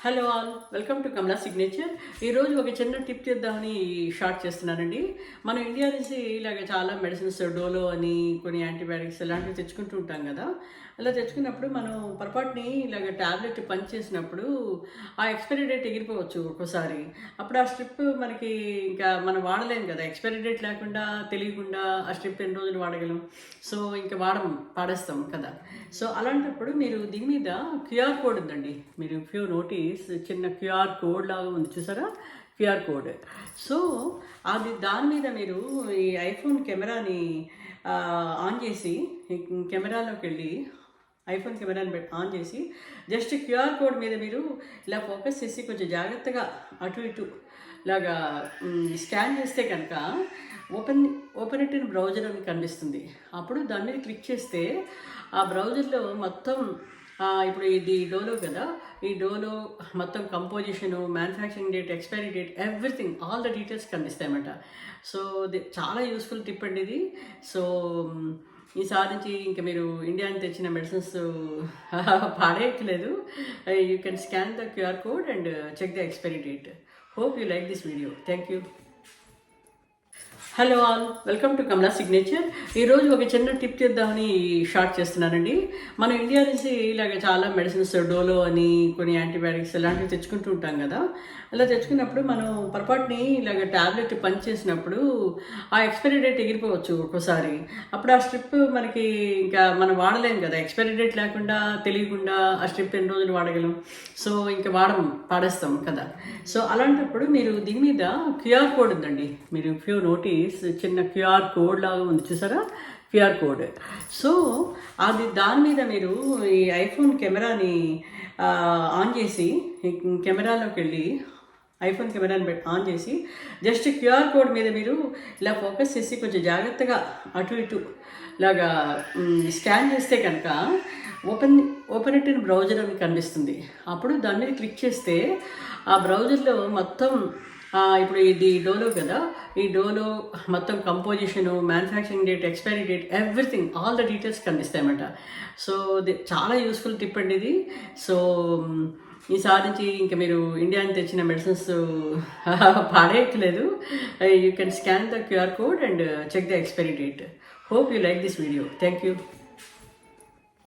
Hello all, welcome to Kamala signature. ఈరోజు ఒక చిన్న టిప్ చేద్దామని షార్ట్ చేస్తున్నానండి. మనం ఇండియా నుంచి ఇలాగ చాలా మెడిసిన్స్ డోలో అని కొన్ని యాంటీబయాటిక్స్ ఇలాంటివి తెచ్చుకుంటూ ఉంటాం కదా. అలా తెచ్చుకున్నప్పుడు మనం పొరపాటుని ఇలాగ ట్యాబ్లెట్ పంచ్ చేసినప్పుడు ఆ ఎక్స్పైరీ డేట్ ఎగిరిపోవచ్చు ఒక్కోసారి. అప్పుడు ఆ స్ట్రిప్ మనకి ఇంకా మనం వాడలేం కదా. ఎక్స్పైరీ డేట్ లేకుండా తెలియకుండా ఆ స్ట్రిప్ ఎన్ని రోజులు వాడగలం. సో ఇంకా పాడేస్తాం కదా. సో అలాంటప్పుడు మీరు దీని మీద క్యూఆర్ కోడ్ ఉందండి. మీరు ఇఫ్ యూ నోటీస్ చిన్న క్యూఆర్ కోడ్ లాగా ఉంది చూసారా, క్యూఆర్ కోడ్. సో దాని మీద మీరు ఈ ఐఫోన్ కెమెరాని ఆన్ చేసి కెమెరాలోకి వెళ్ళి ఐఫోన్ కెమెరాని ఆన్ చేసి జస్ట్ క్యూఆర్ కోడ్ మీద మీరు ఇలా ఫోకస్ చేసి కొంచెం జాగ్రత్తగా అటు ఇటు ఇలాగా స్కాన్ చేస్తే కనుక ఓపెన్ ఇట్ ఇన్ బ్రౌజర్ అని కనిపిస్తుంది. అప్పుడు దాని మీద క్లిక్ చేస్తే ఆ బ్రౌజర్లో మొత్తం ఇప్పుడు ఇది డోలో కదా, ఈ డోలో మొత్తం composition, manufacturing date, expiry date, everything all the details కనిపిస్తాయన్నమాట. సో చాలా యూస్ఫుల్ టిప్ అండి ఇది. సో ఈసారి నుంచి ఇంకా మీరు ఇండియా నుంచి తెచ్చిన మెడిసిన్స్ పాడేయట్లేదు. You can scan the QR code and check the expiry date. Hope you like this video. Thank you. Hello all, welcome to Kamala signature. ఈరోజు ఒక చిన్న టిప్ చేద్దామని షార్ట్ చేస్తున్నానండి. మనం ఇండియా నుంచి ఇలాగ చాలా మెడిసిన్స్ డోలో అని కొన్ని యాంటీబయాటిక్స్ ఇలాంటివి తెచ్చుకుంటూ ఉంటాం కదా. అలా తెచ్చుకున్నప్పుడు మనం పొరపాటుని ఇలాగ ట్యాబ్లెట్ పంచ్ చేసినప్పుడు ఆ ఎక్స్పైరీ డేట్ ఎగిరిపోవచ్చు ఒక్కోసారి. అప్పుడు ఆ స్ట్రిప్ మనకి ఇంకా మనం వాడలేం కదా. ఎక్స్పైరీ డేట్ లేకుండా తెలియకుండా ఆ స్ట్రిప్ ఎన్ని రోజులు వాడగలం. సో ఇంకా పాడేస్తాం కదా. సో అలాంటప్పుడు మీరు దీని మీద క్యూఆర్ కోడ్ ఉందండి. మీరు ఇఫ్ యూ నోటీస్ చిన్న క్యూఆర్ కోడ్ లాగా ఉంది చూసారా, క్యూఆర్ కోడ్. సో దాని మీద మీరు ఈ ఐఫోన్ కెమెరాని ఆన్ చేసి కెమెరాలోకి వెళ్ళి ఐఫోన్ కెమెరాని ఆన్ చేసి జస్ట్ క్యూఆర్ కోడ్ మీద మీరు ఇలా ఫోకస్ చేసి కొంచెం జాగ్రత్తగా అటు ఇటు ఇలాగా స్కాన్ చేస్తే కనుక ఓపెన్ ఇట్ ఇన్ బ్రౌజర్ అని కనిపిస్తుంది. అప్పుడు దాని మీద క్లిక్ చేస్తే ఆ బ్రౌజర్లో మొత్తం ఇప్పుడు ఇది డోలో కదా, ఈ డోలో మొత్తం composition, manufacturing date, expiry date, everything all the details కనిపిస్తాయన్నమాట. సో చాలా యూస్ఫుల్ టిప్ అండి ఇది. సో ఈసారి నుంచి ఇంకా మీరు ఇండియా నుంచి తెచ్చిన మెడిసిన్స్ పాడేయట్లేదు. You can scan the QR code and check the expiry date. Hope you like this video. Thank you.